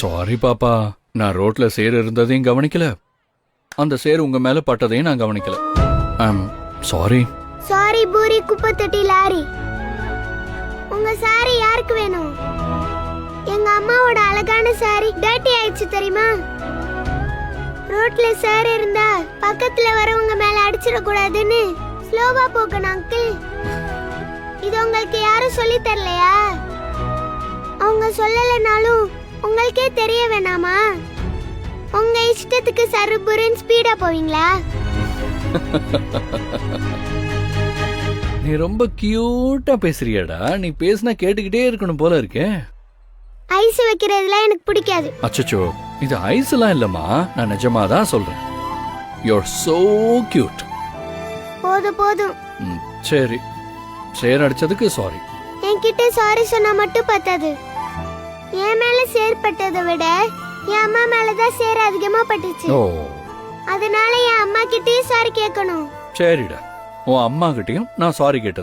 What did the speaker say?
Sorry பாப்பா, நான் ரோட்ல சேர் இருந்ததையும் கவனிக்கல, அந்த சேர் உங்க மேல பட்டதையும் நான் கவனிக்கல. சாரி. சாரி பூரி குப்பை தொட்டி லாரி. உங்க சாரி யாருக்கு வேணும்? எங்க அம்மாவோட அழகான சாரி டர்ட்டி ஆயிடுச்சு தெரியுமா? ரோட்ல சார் இருந்தா பக்கத்துல வரவங்க மேல அடிச்சிட கூடாதுன்னு ஸ்லோவா போகணும் அங்கிள். இது உங்களுக்கு யாரும் சொல்லி தரலையா? அவங்க சொல்லலைனாலும் உங்களுக்கே தெரிய வேணாமா? உங்க இஷ்டத்துக்கு சருபுருன்னு ஸ்பீடா போவீங்களா? நீ ரொம்ப கியூட்டா பேசுறியாடா. நீ பேசினா கேட்டுக்கிட்டே இருக்கணும் போல இருக்கே. ஐஸ் வைக்கிறதுல எனக்கு பிடிக்காது. அச்சச்சோ, இது ஐஸ் எல்லாம் இல்லம்மா, நான் நிஜமா தான் சொல்றேன். You are so cute. போதும் போதும். சரி, சேர் அடிச்சதுக்கு சாரி. என்கிட்ட சாரி சொன்னா மட்டும் பத்தாது. என் மேல சேர் பட்டதை விட என் அம்மா மேலதான் சேர் அதிகமா பட்டுச்சு. ஓ, அதனால என் அம்மா கிட்டயும் சாரி கேட்கணும். சரிடா, உன் அம்மா கிட்டயும் நான் சாரி கேட்டது